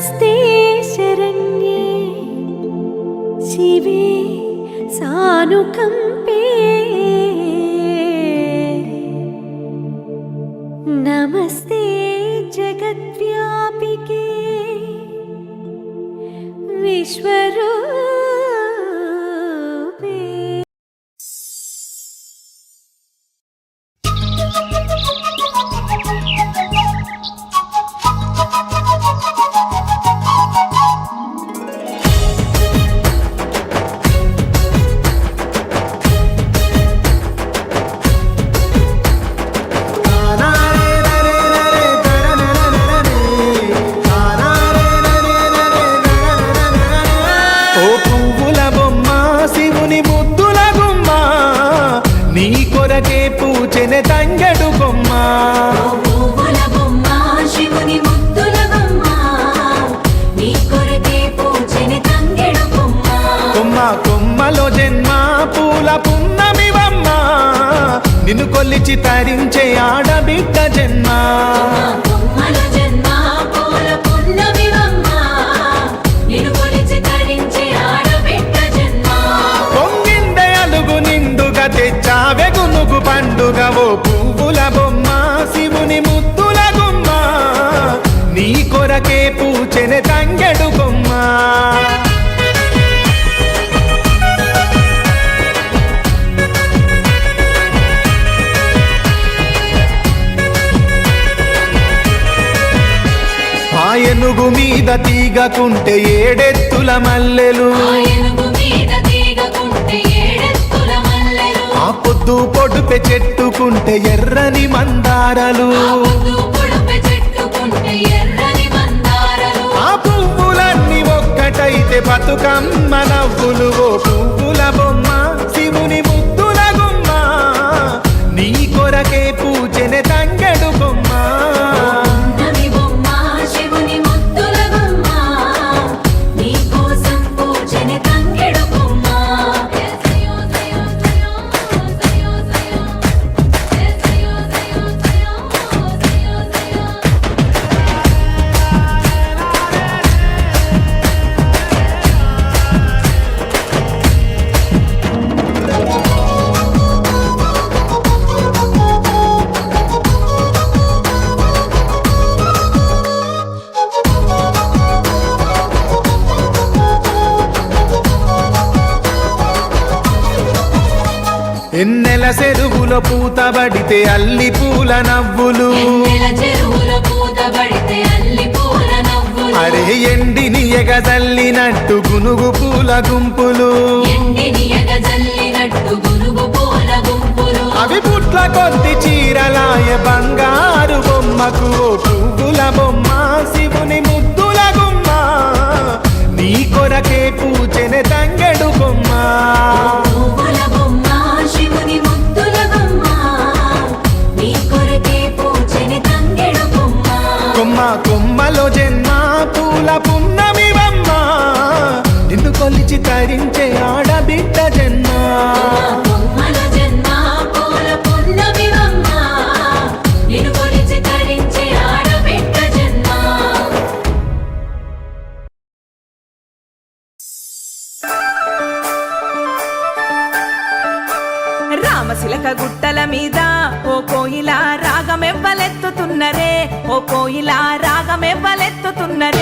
नमस्ते शरण्ये शिवे सानुकंपे नमस्ते जगद्व्यापिके विश्वरूपे। పూచెనే తంగెడు బొమ్మ పువ్వుల బొమ్మ శివుని ముద్దుల బొమ్మ నీ కొరకే పూచెనే తంగెడు బొమ్మ కొమ్మ కొమ్మలో జన్మ పూల పున్నమివమ్మ నిన్ను కొలిచి తరించే ఆడబిడ్డ జన్మ కొమ్మలో జన్మ పూల పున్నమివమ్మ నిన్ను కొలిచి తరించే ఆడబిడ్డ జన్మ పొంగిందే అలుగు నిండుగా తెచ్చావే గునుగు పండుగ ఓ పువ్వుల బొమ్మ శివుని ముద్దుల గుమ్మ నీ కొరకే పూచెనే తంగెడు బొమ్మ ఏనుగు మీద తీగకుంటే ఏడెత్తుల మల్లెలు ఆ పొద్దు పొడుపె చెట్టుకుంటే ఎర్రని మందారలు ఆ పువ్వులన్నీ ఒక్కటైతే బతుకమ్మ నవ్వులు ఓ పువ్వుల బొమ్మ శివుని ముద్దుల గుమ్మ నీ కొరకే పూచెనే తంగెడు బొమ్మ ఎన్నెల చెరువులో పూతబడితే అల్లి పూల నవ్వులు అరే ఎండిని ఎగజల్లినట్టు గునుగు పూల గుంపులు అవి పుట్ల కొద్ది చీరలాయ బంగారు బొమ్మకు ఓ పువ్వుల బొమ్మ శివుని ముద్దుల గుమ్మ నీ కొరకే పూచెనే తంగెడు బొమ్మ కొమ్మ కొమ్మలో జన్మ పూల పున్నమివమ్మ నిన్ను కొలిచి తరించే ఆడబిడ్డ జన్మ రామశిలక గుట్టల మీద ఓ కోయిల రాగమెవ్వలెత్తుతున్నరే ఓ కోయిల రాగమెవ్వలెత్తుతున్నరే